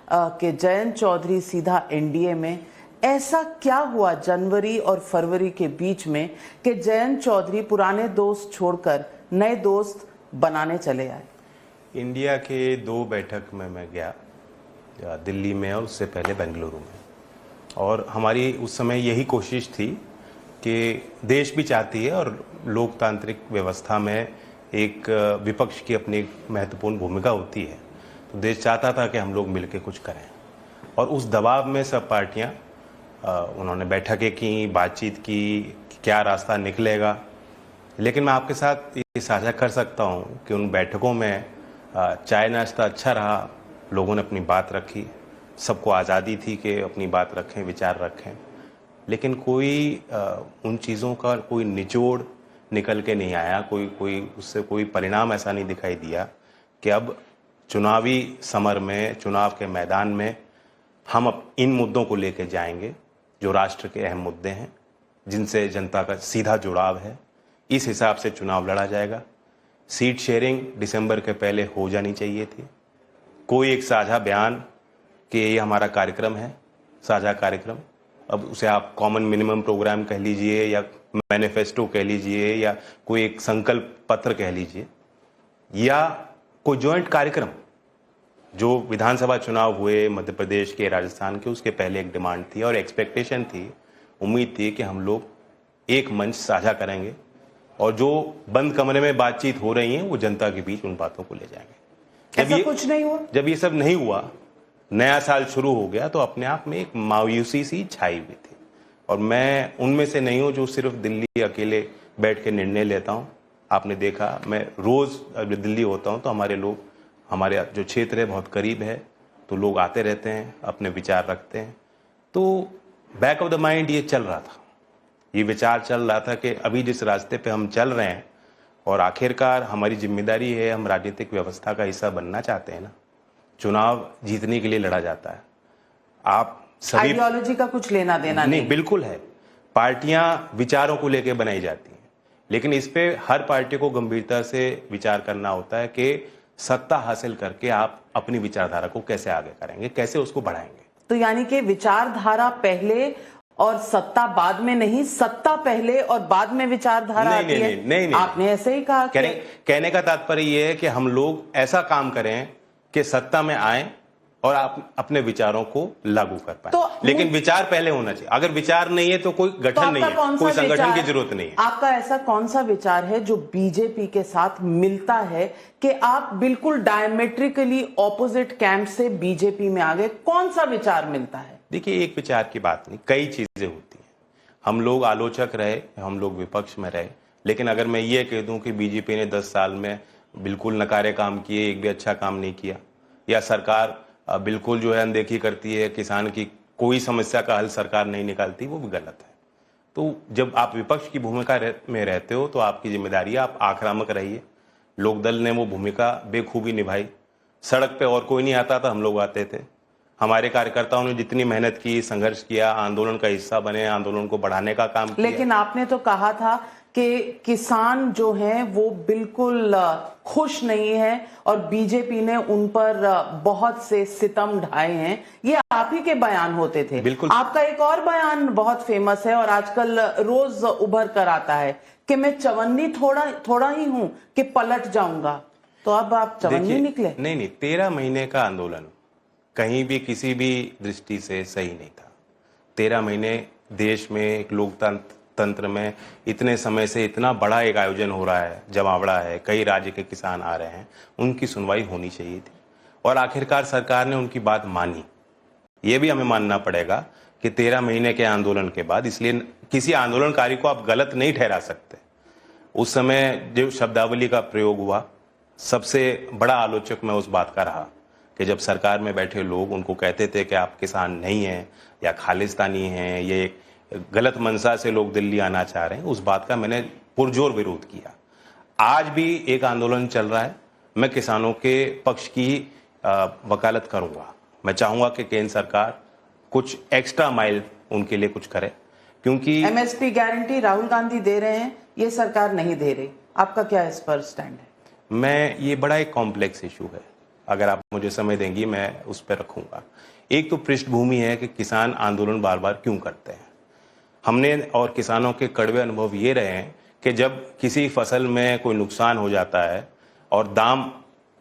कि जयंत चौधरी सीधा एनडीए में। ऐसा क्या हुआ जनवरी और फरवरी के बीच में कि जयंत चौधरी पुराने दोस्त छोड़कर नए दोस्त बनाने चले आए? इंडिया के 2 बैठक में मैं गया, दिल्ली में और उससे पहले बेंगलुरु में, और हमारी उस समय यही कोशिश थी कि देश भी चाहती है और लोकतांत्रिक व्यवस्था में एक विपक्ष की अपनी एक महत्वपूर्ण भूमिका होती है, तो देश चाहता था कि हम लोग मिलकर कुछ करें। और उस दबाव में सब पार्टियां उन्होंने बैठकें की, बातचीत की, क्या रास्ता निकलेगा। लेकिन मैं आपके साथ ये साझा कर सकता हूँ कि उन बैठकों में चाय नाश्ता अच्छा रहा, लोगों ने अपनी बात रखी, सबको आज़ादी थी कि अपनी बात रखें, विचार रखें, लेकिन कोई उन चीज़ों का कोई निचोड़ निकल के नहीं आया, कोई उससे कोई परिणाम ऐसा नहीं दिखाई दिया कि अब चुनावी समर में, चुनाव के मैदान में हम अब इन मुद्दों को लेके जाएंगे जो राष्ट्र के अहम मुद्दे हैं, जिनसे जनता का सीधा जुड़ाव है। इस हिसाब से चुनाव लड़ा जाएगा। सीट शेयरिंग दिसंबर के पहले हो जानी चाहिए थी। कोई एक साझा बयान कि ये हमारा कार्यक्रम है, साझा कार्यक्रम, अब उसे आप कॉमन मिनिमम प्रोग्राम कह लीजिए या मैनिफेस्टो कह लीजिए या कोई एक संकल्प पत्र कह लीजिए या कोई जॉइंट कार्यक्रम, जो विधानसभा चुनाव हुए मध्य प्रदेश के, राजस्थान के, उसके पहले एक डिमांड थी और एक्सपेक्टेशन थी, उम्मीद थी कि हम लोग एक मंच साझा करेंगे और जो बंद कमरे में बातचीत हो रही है वो जनता के बीच उन बातों को ले जाएंगे। ऐसा कुछ नहीं हुआ। जब ये सब नहीं हुआ, नया साल शुरू हो गया, तो अपने आप में एक मायूसी सी छाई हुई थी। और मैं उनमें से नहीं हूं जो सिर्फ दिल्ली अकेले बैठ के निर्णय लेता हूं। आपने देखा, मैं रोज दिल्ली होता हूं तो हमारे लोग, हमारे जो क्षेत्र है बहुत करीब है, तो लोग आते रहते हैं, अपने विचार रखते हैं। तो बैक ऑफ द माइंड ये चल रहा था, ये विचार चल रहा था कि अभी जिस रास्ते पे हम चल रहे हैं, और आखिरकार हमारी जिम्मेदारी है, हम राजनीतिक व्यवस्था का हिस्सा बनना चाहते हैं ना, चुनाव जीतने के लिए लड़ा जाता है। आप सभी आइडियोलॉजी का कुछ लेना देना नहीं, बिल्कुल है। पार्टियां विचारों को लेकर बनाई जाती हैं, लेकिन इस पे हर पार्टी को गंभीरता से विचार करना होता है कि सत्ता हासिल करके आप अपनी विचारधारा को कैसे आगे करेंगे, कैसे उसको बढ़ाएंगे। तो यानी कि विचारधारा पहले और सत्ता बाद में नहीं, सत्ता पहले और बाद में विचारधारा आती है। नहीं, आपने ऐसे ही कहा। कहने का तात्पर्य यह है कि हम लोग ऐसा काम करें कि सत्ता में आए और आप अपने विचारों को लागू कर पाए। तो लेकिन विचार पहले होना चाहिए। अगर विचार नहीं है तो कोई गठन नहीं है, कोई संगठन की जरूरत नहीं है। आपका ऐसा कौन सा विचार है जो बीजेपी के साथ मिलता है कि आप बिल्कुल डायमेट्रिकली ऑपोजिट कैंप से बीजेपी में आ गए? कौन सा विचार मिलता है? देखिए, एक विचार की बात नहीं, कई चीजें होती हैं। हम लोग आलोचक रहे, हम लोग विपक्ष में रहे, लेकिन अगर मैं ये कह दूं कि बीजेपी ने 10 साल में बिल्कुल नकारे काम किए, एक भी अच्छा काम नहीं किया, या सरकार बिल्कुल जो है अनदेखी करती है, किसान की कोई समस्या का हल सरकार नहीं निकालती, वो भी गलत है। तो जब आप विपक्ष की भूमिका में रहते हो तो आपकी जिम्मेदारी है आप आक्रामक रहिए। लोकदल ने वो भूमिका बेखूबी निभाई। सड़क पे और कोई नहीं आता था, हम लोग आते थे। हमारे कार्यकर्ताओं ने जितनी मेहनत की, संघर्ष किया, आंदोलन का हिस्सा बने, आंदोलन को बढ़ाने का काम किया। लेकिन आपने तो कहा था कि किसान जो हैं वो बिल्कुल खुश नहीं है और बीजेपी ने उन पर बहुत से सितम ढाए हैं। ये आप ही के बयान होते थे। बिल्कुल। आपका एक और बयान बहुत फेमस है और आजकल रोज उभर कर आता है कि मैं चवन्नी थोड़ा ही हूं कि पलट जाऊंगा। तो अब आप चवन्नी निकले? नहीं, 13 महीने का आंदोलन कहीं भी किसी भी दृष्टि से सही नहीं था। 13 महीने देश में एक लोकतंत्र में इतने समय से इतना बड़ा एक आयोजन हो रहा है, जमावड़ा है, कई राज्य के किसान आ रहे हैं, उनकी सुनवाई होनी चाहिए थी और आखिरकार सरकार ने उनकी बात मानी। ये भी हमें मानना पड़ेगा कि 13 महीने के आंदोलन के बाद, इसलिए किसी आंदोलनकारी को आप गलत नहीं ठहरा सकते। उस समय जो शब्दावली का प्रयोग हुआ, सबसे बड़ा आलोचक मैं उस बात का रहा कि जब सरकार में बैठे लोग उनको कहते थे कि आप किसान नहीं हैं या खालिस्तानी हैं, ये गलत मंशा से लोग दिल्ली आना चाह रहे हैं, उस बात का मैंने पुरजोर विरोध किया। आज भी एक आंदोलन चल रहा है, मैं किसानों के पक्ष की वकालत करूंगा। मैं चाहूंगा कि केंद्र सरकार कुछ एक्स्ट्रा माइल उनके लिए कुछ करे, क्योंकि एमएसपी गारंटी राहुल गांधी दे रहे हैं, ये सरकार नहीं दे रही। आपका क्या इस पर स्टैंड है? ये बड़ा एक कॉम्प्लेक्स इशू है। अगर आप मुझे समय देंगी मैं उस पर रखूंगा। एक तो पृष्ठभूमि है कि किसान आंदोलन बार बार क्यों करते हैं। हमने और किसानों के कड़वे अनुभव ये रहे हैं कि जब किसी फसल में कोई नुकसान हो जाता है और दाम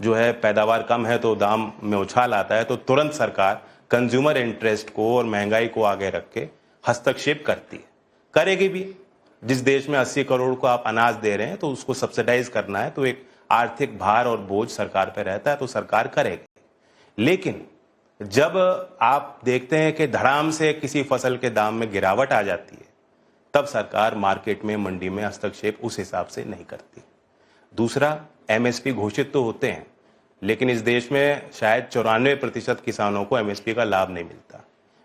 जो है पैदावार कम है तो दाम में उछाल आता है, तो तुरंत सरकार कंज्यूमर इंटरेस्ट को और महंगाई को आगे रख के हस्तक्षेप करती है, करेगी भी। जिस देश में 80 करोड़ को आप अनाज दे रहे हैं तो उसको सब्सिडाइज करना है, तो एक आर्थिक भार और बोझ सरकार पर रहता है, तो सरकार करेगी। लेकिन जब आप देखते हैं कि धड़ाम से किसी फसल के दाम में गिरावट आ जाती है, तब सरकार मार्केट में, मंडी में हस्तक्षेप उस हिसाब से नहीं करती। दूसरा, एमएसपी घोषित तो होते हैं, लेकिन इस देश में शायद 94% किसानों को एमएसपी का लाभ नहीं मिलता।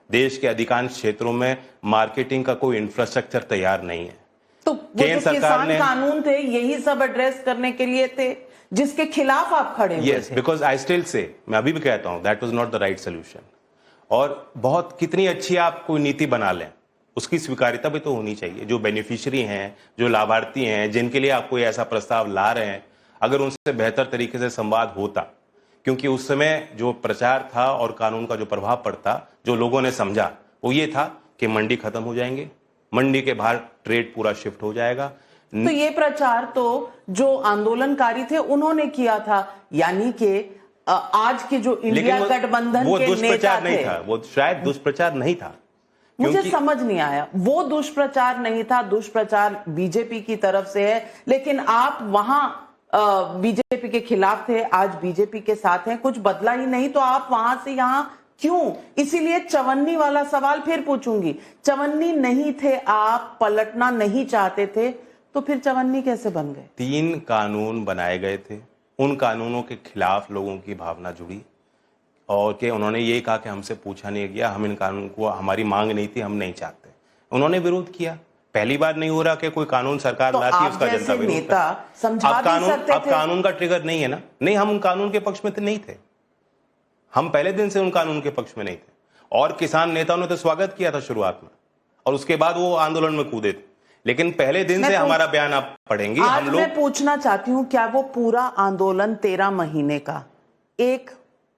देश के अधिकांश क्षेत्रों में मार्केटिंग का कोई इंफ्रास्ट्रक्चर तैयार नहीं है। तो वो जो किसान कानून थे यही सब एड्रेस करने के लिए थे जिसके खिलाफ आप खड़े हुए थे। Yes, because I still say, मैं अभी भी कहता हूं, that was not the right solution. और बहुत कितनी अच्छी आप कोई नीति बना लें, उसकी स्वीकार्यता भी तो होनी चाहिए। जो बेनिफिशियरी हैं, जो लाभार्थी हैं, जिनके लिए आप कोई ऐसा प्रस्ताव ला रहे हैं, अगर उनसे बेहतर तरीके से संवाद होता, क्योंकि उस समय जो प्रचार था और कानून का जो प्रभाव पड़ता, जो लोगों ने समझा, वो ये था कि मंडी खत्म हो जाएंगे, मंडी के बाहर ट्रेड पूरा शिफ्ट हो जाएगा। तो ये प्रचार तो जो आंदोलनकारी थे उन्होंने किया था, यानी कि आज के जो इंडिया गठबंधन वो के दुष्प्रचार नेता नहीं थे, था, वो शायद दुष्प्रचार नहीं था। मुझे समझ नहीं आया, वो दुष्प्रचार नहीं था, दुष्प्रचार बीजेपी की तरफ से है, लेकिन आप वहां बीजेपी के खिलाफ थे, आज बीजेपी के साथ हैं, कुछ बदला ही नहीं, तो आप वहां से यहां क्यों? इसीलिए चवन्नी वाला सवाल फिर पूछूंगी। चवन्नी नहीं थे आप, पलटना नहीं चाहते थे, तो फिर चवन्नी कैसे बन गए? 3 कानून बनाए गए थे, उन कानूनों के खिलाफ लोगों की भावना जुड़ी और कि उन्होंने ये कहा कि हमसे पूछा नहीं गया, हम इन कानून को, हमारी मांग नहीं थी, हम नहीं चाहते। उन्होंने विरोध किया। पहली बार नहीं हो रहा कि कोई कानून सरकार तो लाती है उसका जनता विरोध नेता समझा भी सकते थे। अब कानून का ट्रिगर नहीं है ना। नहीं, हम उन कानून के पक्ष में तो नहीं थे, हम पहले दिन से उन कानून के पक्ष में नहीं थे। और किसान नेताओं ने तो स्वागत किया था शुरुआत में, और उसके बाद वो आंदोलन में कूदे थे। लेकिन पहले दिन से हमारा बयान आप पढ़ेंगे, आज हम लोग। मैं पूछना चाहती हूं, क्या वो पूरा आंदोलन 13 महीने का एक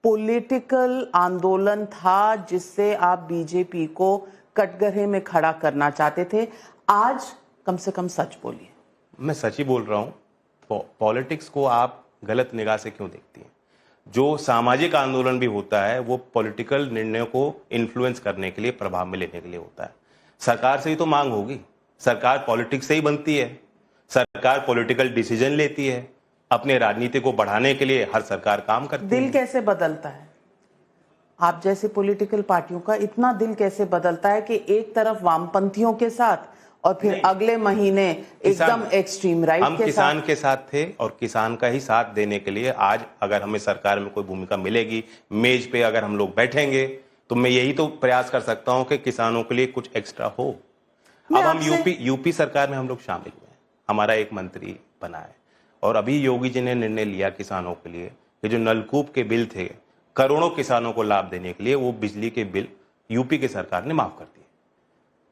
पॉलिटिकल आंदोलन था जिससे आप बीजेपी को कटघरे में खड़ा करना चाहते थे? आज कम से कम सच बोलिए। मैं सच ही बोल रहा हूं। पॉलिटिक्स को आप गलत निगाह से क्यों देखती हैं? जो सामाजिक आंदोलन भी होता है वो पॉलिटिकल निर्णयों को इन्फ्लुएंस करने के लिए, प्रभाव में लेने के लिए होता है। सरकार से ही तो मांग होगी, सरकार पॉलिटिक्स से ही बनती है, सरकार पॉलिटिकल डिसीजन लेती है, अपने राजनीति को बढ़ाने के लिए हर सरकार काम करती है। दिल कैसे बदलता है? आप जैसे पॉलिटिकल पार्टियों का इतना दिल कैसे बदलता है कि एक तरफ वामपंथियों के साथ और फिर अगले महीने एकदम एक्सट्रीम राइट के साथ? हम किसान के साथ थे और किसान का ही साथ देने के लिए आज अगर हमें सरकार में कोई भूमिका मिलेगी, मेज पे अगर हम लोग बैठेंगे, तो मैं यही तो प्रयास कर सकता हूं कि किसानों के लिए कुछ एक्स्ट्रा हो। अब हम यूपी सरकार में हम लोग शामिल हुए हैं, हमारा एक मंत्री बना है, और अभी योगी जी ने निर्णय लिया किसानों के लिए कि जो नलकूप के बिल थे, करोड़ों किसानों को लाभ देने के लिए, वो बिजली के बिल यूपी की सरकार ने माफ कर दिए।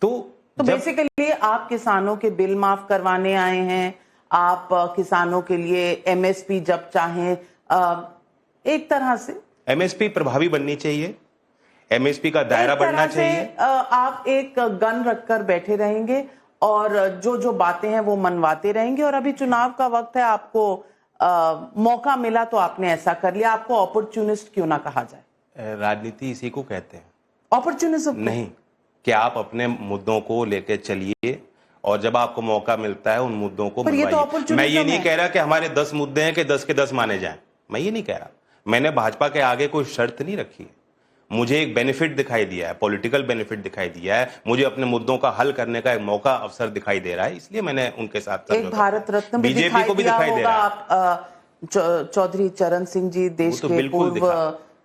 तो बेसिकली आप किसानों के बिल माफ करवाने आए हैं, आप किसानों के लिए एमएसपी जब चाहें, एक तरह से एमएसपी प्रभावी बननी चाहिए, एमएसपी का दायरा बढ़ना चाहिए। आप एक गन रखकर बैठे रहेंगे और जो जो बातें हैं वो मनवाते रहेंगे, और अभी चुनाव का वक्त है, आपको मौका मिला तो आपने ऐसा कर लिया। आपको अपॉर्चुनिस्ट क्यों ना कहा जाए? राजनीति इसी को कहते हैं, अपॉर्चुनिज्म नहीं कि आप अपने मुद्दों को लेकर चलिए और जब आपको मौका मिलता है उन मुद्दों को मनवाइए। मैं ये नहीं कह रहा कि हमारे 10 मुद्दे हैं कि 10 के 10 माने जाएं, मैं ये नहीं कह रहा। मैंने भाजपा के आगे कोई शर्त नहीं रखी है, मुझे एक बेनिफिट दिखाई दिया है, पॉलिटिकल बेनिफिट दिखाई दिया है, मुझे अपने मुद्दों का हल करने का एक मौका, अवसर दिखाई दे रहा है, इसलिए मैंने उनके साथ एक भारत रत्न बीजेपी को भी दिखाई दे रहा है। चौधरी चरण सिंह जी देश के पूर्व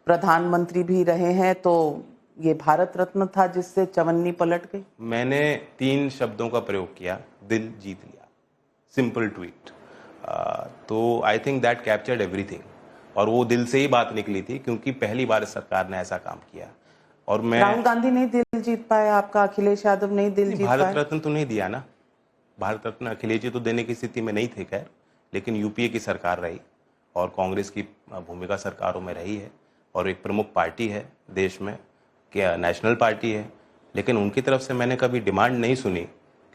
प्रधानमंत्री भी रहे हैं, तो ये भारत रत्न था जिससे चवन्नी पलट गई। मैंने 3 शब्दों का प्रयोग किया, दिल जीत लिया, सिंपल ट्वीट। तो I think that captured everything, और वो दिल से ही बात निकली थी क्योंकि पहली बार सरकार ने ऐसा काम किया। और मैं, राहुल गांधी नहीं दिल जीत पाए आपका, अखिलेश यादव नहीं दिल जीत पाए। भारत रत्न तो नहीं दिया ना, भारत रत्न अखिलेश जी तो देने की स्थिति में नहीं थे खैर, लेकिन यूपीए की सरकार रही और कांग्रेस की भूमिका सरकारों में रही है और एक प्रमुख पार्टी है देश में, क्या नेशनल पार्टी है, लेकिन उनकी तरफ से मैंने कभी डिमांड नहीं सुनी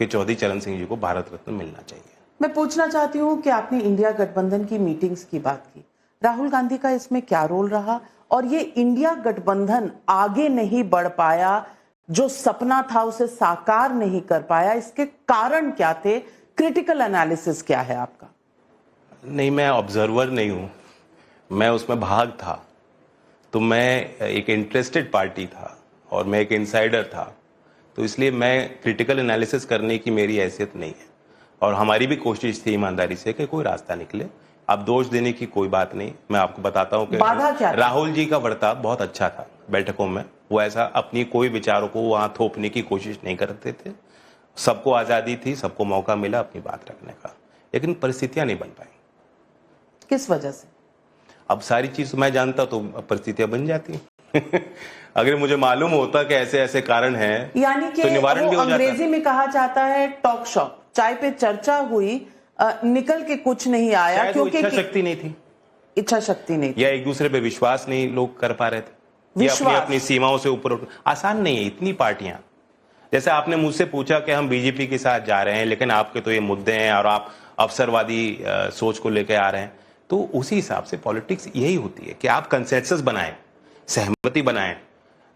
कि चौधरी चरण सिंह जी को भारत रत्न मिलना चाहिए। मैं पूछना चाहती हूँ कि आपने इंडिया गठबंधन की मीटिंग्स की बात की, राहुल गांधी का इसमें क्या रोल रहा और ये इंडिया गठबंधन आगे नहीं बढ़ पाया, जो सपना था उसे साकार नहीं कर पाया, इसके कारण क्या थे? क्रिटिकल एनालिसिस क्या है आपका? नहीं, मैं ऑब्जर्वर नहीं हूँ, मैं उसमें भाग था, तो मैं एक इंटरेस्टेड पार्टी था और मैं एक इनसाइडर था, तो इसलिए मैं क्रिटिकल एनालिसिस करने की मेरी हैसियत नहीं है। और हमारी भी कोशिश थी ईमानदारी से कि कोई रास्ता निकले। अब दोष देने की कोई बात नहीं, मैं आपको बताता हूँ कि बाधा क्या थी? राहुल जी का बर्ताव बहुत अच्छा था बैठकों में, वो ऐसा अपनी कोई विचारों को वहाँ थोपने की कोशिश नहीं करते थे, सबको आज़ादी थी, सबको मौका मिला अपनी बात रखने का, लेकिन परिस्थितियाँ नहीं बन पाई। किस वजह से? अब सारी चीज मैं जानता तो परिस्थितियां बन जाती अगर मुझे मालूम होता कि ऐसे ऐसे कारण हैं, यानी कि तो निवारण भी हो जाता। अंग्रेजी में कहा जाता है टॉक शॉप, चाय पे चर्चा हुई, निकल के कुछ नहीं आया, शायद क्योंकि इच्छा शक्ति नहीं थी, इच्छा शक्ति नहीं थी, या एक दूसरे पे विश्वास नहीं लोग कर पा रहे थे, या अपनी अपनी सीमाओं से ऊपर आसान नहीं है इतनी पार्टियां। जैसे आपने मुझसे पूछा कि हम बीजेपी के साथ जा रहे हैं, लेकिन आपके तो ये मुद्दे हैं और आप अवसरवादी सोच को लेकर आ रहे हैं, तो उसी हिसाब से पॉलिटिक्स यही होती है कि आप कंसेंसस बनाएं, सहमति बनाएं,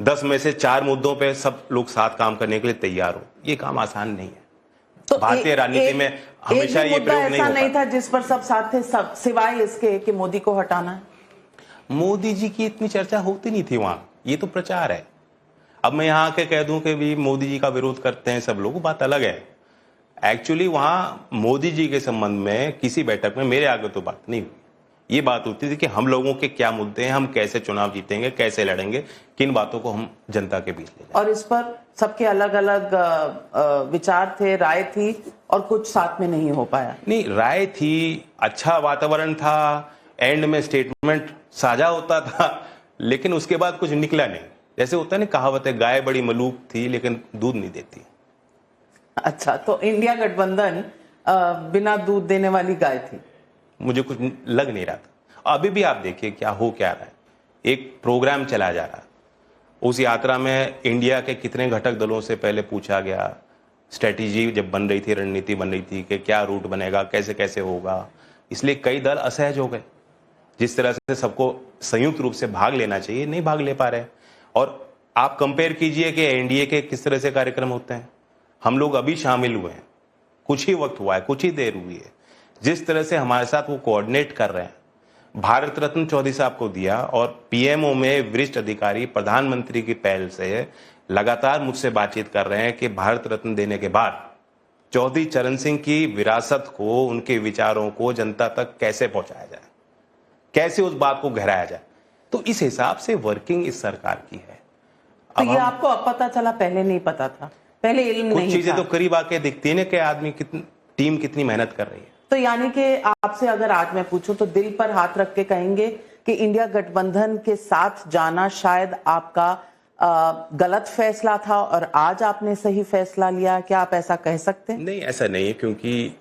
10 में से 4 मुद्दों पे सब लोग साथ काम करने के लिए तैयार हो। ये काम आसान नहीं है। तो भारतीय राजनीति में हमेशा ये प्रयोग नहीं ऐसा नहीं होता। था जिस पर सब साथ थे, सब सिवाय इसके कि मोदी को हटाना है। मोदी जी की इतनी चर्चा होती नहीं थी वहां, ये तो प्रचार है। अब मैं यहाँ आके कह दूं कि भी मोदी जी का विरोध करते हैं सब लोग, बात अलग है। एक्चुअली वहां मोदी जी के संबंध में किसी बैठक में मेरे आगे तो बात नहीं हुई। ये बात होती थी कि हम लोगों के क्या मुद्दे हैं, हम कैसे चुनाव जीतेंगे, कैसे लड़ेंगे, किन बातों को हम जनता के बीच ले जाएंगे। और इस पर सबके अलग अलग विचार थे, राय थी, और कुछ साथ में नहीं हो पाया। नहीं, राय थी, अच्छा वातावरण था, एंड में स्टेटमेंट साझा होता था, लेकिन उसके बाद कुछ निकला नहीं। जैसे होता है ना, कहावत है, गाय बड़ी मलूक थी लेकिन दूध नहीं देती। अच्छा, तो इंडिया गठबंधन बिना दूध देने वाली गाय थी? मुझे कुछ लग नहीं रहा था। अभी भी आप देखिए क्या रहा है। एक प्रोग्राम चला जा रहा है, उस यात्रा में इंडिया के कितने घटक दलों से पहले पूछा गया, स्ट्रेटेजी जब बन रही थी, रणनीति बन रही थी कि क्या रूट बनेगा, कैसे कैसे होगा, इसलिए कई दल असहज हो गए। जिस तरह से सबको संयुक्त रूप से भाग लेना चाहिए, नहीं भाग ले पा रहे। और आप कंपेयर कीजिए कि एनडीए के किस तरह से कार्यक्रम होते हैं। हम लोग अभी शामिल हुए हैं, कुछ ही वक्त हुआ है, कुछ ही देर हुई है। जिस तरह से हमारे साथ वो कोऑर्डिनेट कर रहे हैं, भारत रत्न चौधरी साहब को दिया, और पीएमओ में वरिष्ठ अधिकारी प्रधानमंत्री की पहल से लगातार मुझसे बातचीत कर रहे हैं कि भारत रत्न देने के बाद चौधरी चरण सिंह की विरासत को, उनके विचारों को जनता तक कैसे पहुंचाया जाए, कैसे उस बात को गहराया जाए। तो इस हिसाब से वर्किंग इस सरकार की है। तो ये आपको अब पता चला, पहले नहीं पता था? पहले इल्म नहीं था? कुछ चीजें तो करीब आके दिखती है ना कि आदमी टीम कितनी मेहनत कर रही है। तो यानी कि आपसे अगर आज मैं पूछूं तो दिल पर हाथ रख के कहेंगे कि इंडिया गठबंधन के साथ जाना शायद आपका गलत फैसला था और आज आपने सही फैसला लिया। क्या आप ऐसा कह सकते हैं? नहीं, ऐसा नहीं है, क्योंकि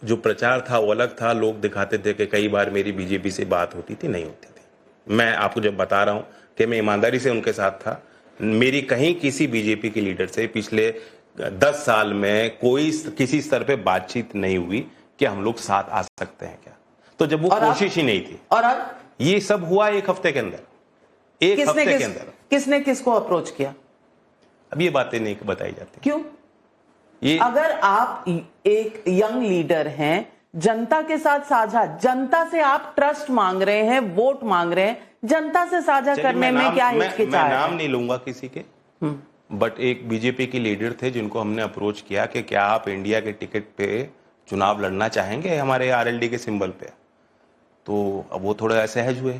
जो प्रचार था वो अलग था। लोग दिखाते थे कि कई बार मेरी बीजेपी से बात होती थी, नहीं होती थी। मैं आपको जब बता रहा हूं कि मैं ईमानदारी से उनके साथ था, मेरी कहीं किसी बीजेपी के लीडर से पिछले 10 साल में कोई किसी स्तर पे बातचीत नहीं हुई कि हम लोग साथ आ सकते हैं क्या। तो जब वो कोशिश ही नहीं थी, और अब ये सब हुआ एक हफ्ते के अंदर, एक हफ्ते के अंदर। किसने किसको अप्रोच किया? अब ये बातें नहीं बताई जाती। क्यों? ये अगर आप एक यंग लीडर हैं, जनता के साथ साझा, जनता से आप ट्रस्ट मांग रहे हैं, वोट मांग रहे हैं, जनता से साझा करने में क्या हिचकिचाहट है? मैं नाम नहीं लूंगा किसी के, बट एक बीजेपी के लीडर थे जिनको हमने अप्रोच किया कि क्या आप इंडिया के टिकट पे चुनाव लड़ना चाहेंगे हमारे आरएलडी के सिंबल पे। तो अब वो थोड़ा असहज हुए।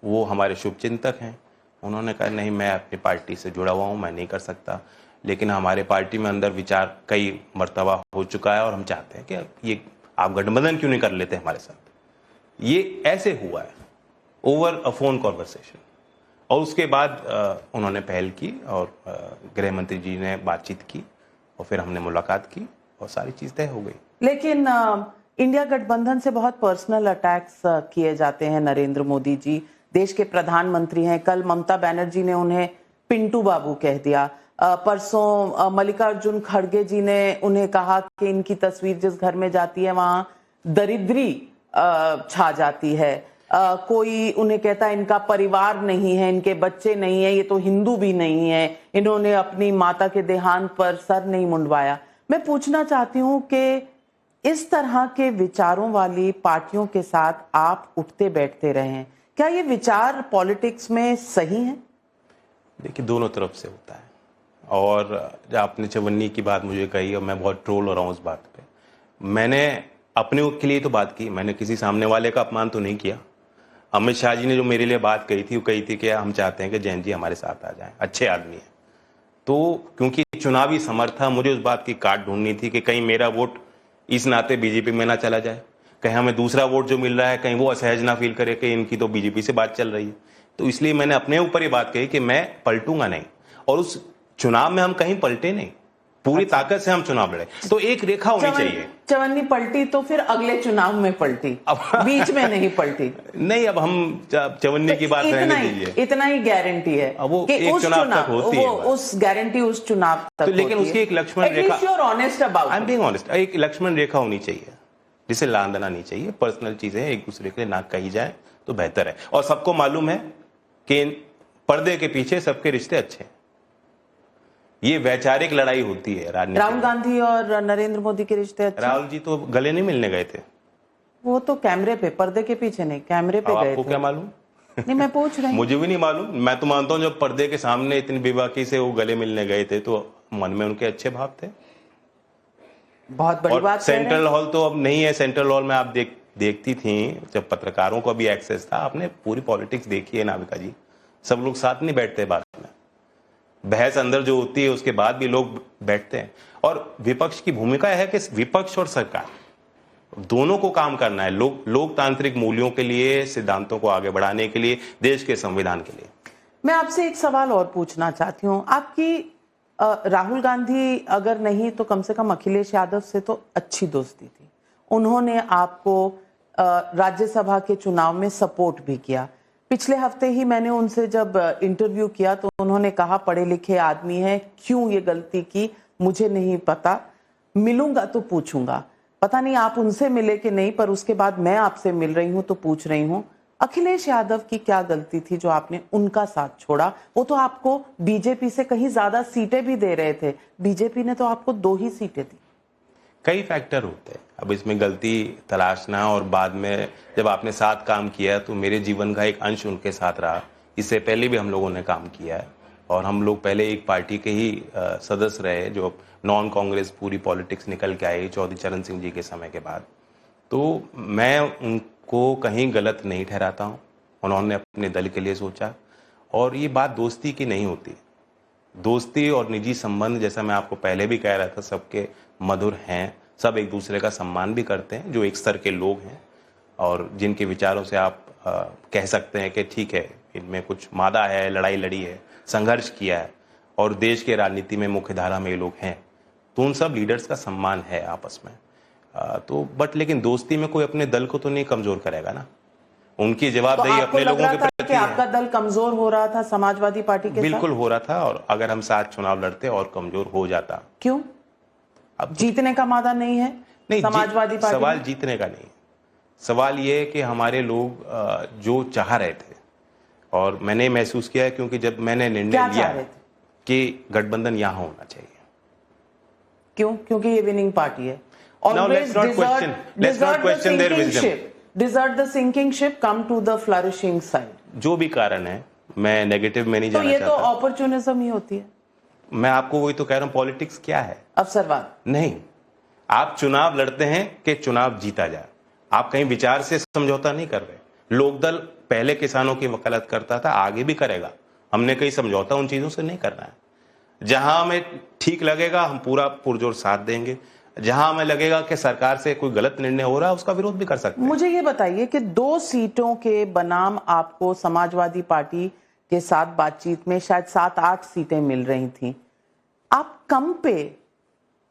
वो हमारे शुभचिंतक हैं, उन्होंने कहा नहीं, मैं अपनी पार्टी से जुड़ा हुआ हूँ, मैं नहीं कर सकता, लेकिन हमारे पार्टी में अंदर विचार कई मर्तबा हो चुका है और हम चाहते हैं कि ये आप गठबंधन क्यों नहीं कर लेते हमारे साथ। ये ऐसे हुआ है ओवर अ फोन कॉन्वर्सेशन। और उसके बाद उन्होंने पहल की और गृह मंत्री जी ने बातचीत की और फिर हमने मुलाकात की और सारी चीज तय हो गई। लेकिन इंडिया गठबंधन से बहुत पर्सनल अटैक्स किए जाते हैं नरेंद्र मोदी जी। देश के प्रधानमंत्री हैं, कल ममता बनर्जी ने उन्हें पिंटू बाबू कह दिया। परसों मल्लिकार्जुन खड़गे जी ने उन्हें कहा कि इनकी तस्वीर जिस घर में जाती है वहां दरिद्री छा जाती है। कोई उन्हें कहता है इनका परिवार नहीं है, इनके बच्चे नहीं है, ये तो हिंदू भी नहीं है, इन्होंने अपनी माता के देहांत पर सर नहीं मुंडवाया। मैं पूछना चाहती हूं कि इस तरह के विचारों वाली पार्टियों के साथ आप उठते बैठते रहे हैं, क्या ये विचार पॉलिटिक्स में सही है? देखिए, दोनों तरफ से होता है। और जब आपने चवन्नी की बात मुझे कही और मैं बहुत ट्रोल हो रहा हूँ उस बात पे, मैंने अपने के लिए तो बात की, मैंने किसी सामने वाले का अपमान तो नहीं किया। अमित शाह जी ने जो मेरे लिए बात कही थी वो कही थी कि हम चाहते हैं कि जैन जी हमारे साथ आ जाएं, अच्छे आदमी हैं। तो क्योंकि चुनावी समर्थ था, मुझे उस बात की काट ढूंढनी थी कि कहीं मेरा वोट इस नाते बीजेपी में ना चला जाए, कहीं हमें दूसरा वोट जो मिल रहा है कहीं वो असहज ना फील करे कि इनकी तो बीजेपी से बात चल रही है। तो इसलिए मैंने अपने ऊपर ये बात कही कि मैं पलटूंगा नहीं, और उस चुनाव में हम कहीं पलटे नहीं, पूरी ताकत से हम चुनाव लड़े। तो एक रेखा होनी चाहिए। चवन्नी पलटी तो फिर अगले चुनाव में पलटी, बीच में नहीं पलटी। नहीं, अब हम चवन्नी की बात रहने दीजिए। इतना ही गारंटी है वो कि एक चुनाव तक होती है, उस गारंटी उस चुनाव तक। तो लेकिन उसकी एक लक्ष्मण रेखा, आई एम बीइंग ऑनेस्ट, एक लक्ष्मण रेखा होनी चाहिए जिसे लांघना नहीं चाहिए। पर्सनल चीजें एक दूसरे के लिए ना कही जाए तो बेहतर है। और सबको मालूम है कि पर्दे के पीछे सबके रिश्ते अच्छे हैं। ये वैचारिक लड़ाई होती है राजनीति। राहुल गांधी और नरेंद्र मोदी के रिश्ते अच्छे? राहुल जी तो गले नहीं मिलने गए थे, वो तो कैमरे पे, पर्दे के पीछे नहीं, कैमरे पे गए थे। आपको क्या मालूम? नहीं, मैं पूछ रही हूँ। मुझे भी नहीं मालूम। मैं तो मानता हूँ जब पर्दे के सामने इतनी बेबाकी से वो गले मिलने गए थे तो मन में उनके अच्छे भाव थे। बहुत बड़ी बात। सेंट्रल हॉल तो अब नहीं है। सेंट्रल हॉल में आप देखती थी जब पत्रकारों को भी एक्सेस था। आपने पूरी पॉलिटिक्स देखी है नाविका जी, सब लोग साथ नहीं बैठते बात में, बहस अंदर जो होती है उसके बाद भी लोग बैठते हैं। और विपक्ष की भूमिका है कि विपक्ष और सरकार दोनों को काम करना है, लोकतांत्रिक मूल्यों के लिए, सिद्धांतों को आगे बढ़ाने के लिए, देश के संविधान के लिए। मैं आपसे एक सवाल और पूछना चाहती हूँ। आपकी राहुल गांधी अगर नहीं तो कम से कम अखिलेश यादव से तो अच्छी दोस्ती थी। उन्होंने आपको राज्यसभा के चुनाव में सपोर्ट भी किया। पिछले हफ्ते ही मैंने उनसे जब इंटरव्यू किया तो उन्होंने कहा पढ़े लिखे आदमी हैं, क्यों ये गलती की मुझे नहीं पता, मिलूंगा तो पूछूंगा। पता नहीं आप उनसे मिले कि नहीं, पर उसके बाद मैं आपसे मिल रही हूं तो पूछ रही हूं अखिलेश यादव की क्या गलती थी जो आपने उनका साथ छोड़ा? वो तो आपको बीजेपी से कहीं ज्यादा सीटें भी दे रहे थे, बीजेपी ने तो आपको 2 ही सीटें दी। कई फैक्टर होते हैं, अब इसमें गलती तलाशना, और बाद में जब आपने साथ काम किया तो मेरे जीवन का एक अंश उनके साथ रहा। इससे पहले भी हम लोगों ने काम किया है और हम लोग पहले एक पार्टी के ही सदस्य रहे जो नॉन कांग्रेस पूरी पॉलिटिक्स निकल के आई चौधरी चरण सिंह जी के समय के बाद। तो मैं उनको कहीं गलत नहीं ठहराता हूँ, उन्होंने अपने दल के लिए सोचा। और ये बात दोस्ती की नहीं होती। दोस्ती और निजी संबंध, जैसा मैं आपको पहले भी कह रहा था, सबके मधुर हैं, सब एक दूसरे का सम्मान भी करते हैं जो एक स्तर के लोग हैं और जिनके विचारों से आप कह सकते हैं कि ठीक है इनमें कुछ मादा है, लड़ाई लड़ी है, संघर्ष किया है और देश के राजनीति में मुख्य धारा में ये लोग हैं, तो उन सब लीडर्स का सम्मान है आपस में। तो बट लेकिन दोस्ती में कोई अपने दल को तो नहीं कमजोर करेगा ना, उनकी जवाबदेही तो अपने लोगों के प्रति। आपका दल कमजोर हो रहा था समाजवादी पार्टी के साथ? बिल्कुल हो रहा था, और अगर हम साथ चुनाव लड़ते और कमजोर हो जाता। क्यों? अब जीतने का मादा नहीं है? नहीं, समाजवादी पार्टी सवाल जीतने का नहीं, सवाल ये है कि हमारे लोग जो चाह रहे थे, और मैंने महसूस किया है क्योंकि जब मैंने निर्णय लिया कि गठबंधन यहां होना चाहिए। क्यों? क्योंकि ये विनिंग पार्टी है। Now let's not question their wisdom. Desert the sinking ship, come to the flourishing side. जो भी कारण है, मैं नेगेटिव में नहीं जाना चाहता। तो ये तो अपॉर्चुनिज्म ही होती है। मैं आपको वही तो कह रहा हूं, पॉलिटिक्स क्या है? अवसरवाद नहीं। आप चुनाव लड़ते हैं कि चुनाव जीता जाए, आप कहीं विचार से समझौता नहीं कर रहे। लोकदल पहले किसानों की वकालत करता था, आगे भी करेगा। हमने कहीं समझौता उन चीजों से नहीं करना है। जहां हमें ठीक लगेगा हम पूरा पुरजोर साथ देंगे, जहां हमें लगेगा कि सरकार से कोई गलत निर्णय हो रहा है उसका विरोध भी कर सकते हैं। मुझे ये बताइए कि 2 सीटों के बनाम आपको समाजवादी पार्टी के साथ बातचीत में शायद 7-8 सीटें मिल रही थी, आप कम पे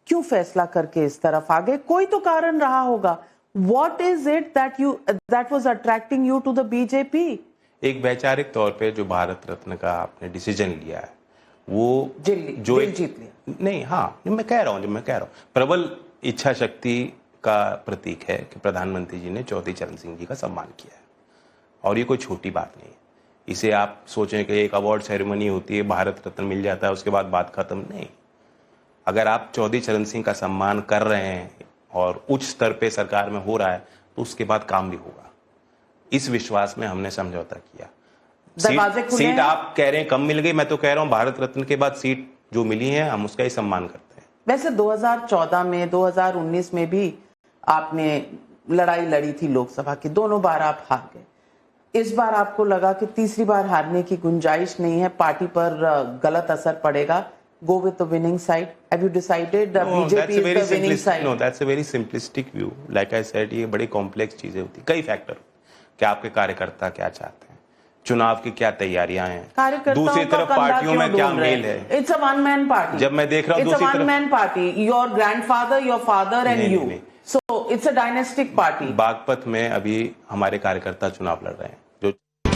क्यों फैसला करके इस तरफ आ गए? कोई तो कारण रहा होगा। What is it that was attracting you to the BJP? एक वैचारिक तौर पे जो भारत रत्न का आपने डिसीजन लिया है वो दिल जीत लिया। नहीं, हाँ, मैं कह रहा हूँ प्रबल इच्छा शक्ति का प्रतीक है कि प्रधानमंत्री जी ने चौधरी चरण सिंह जी का सम्मान किया है और ये कोई छोटी बात नहीं है। इसे आप सोचें कि एक अवार्ड सेरेमनी होती है, भारत रत्न मिल जाता है, उसके बाद बात खत्म नहीं। अगर आप चौधरी चरण सिंह का सम्मान कर रहे हैं और उच्च स्तर पे सरकार में हो रहा है तो उसके बाद काम भी होगा। इस विश्वास में हमने समझौता किया। सीट आप कह रहे हैं कम मिल गई, मैं तो कह रहा हूं भारत रत्न के बाद सीट जो मिली है हम उसका ही सम्मान करते हैं। वैसे 2014 में 2019 में भी आपने लड़ाई लड़ी थी लोकसभा की, दोनों बार आप हार गए। इस बार आपको लगा कि तीसरी बार हारने की गुंजाइश नहीं है, पार्टी पर गलत असर पड़ेगा, go with the winning side? Have you decided BJP is the winning side? No, that's a very simplistic view. Like I said, ये बड़ी कॉम्प्लेक्स चीजें होती, कई फैक्टर, क्या आपके कार्यकर्ता क्या चाहते हैं, चुनाव की क्या तैयारियां हैं, दूसरी तरफ पार्टियों में क्या मेल है। It's a one man party. जब मैं देख रहा हूँ दूसरी तरफ, it's a one man party. Your grandfather, your father and you. So it's a dynastic party. Baghpat में अभी हमारे कार्यकर्ता चुनाव लड़ रहे हैं।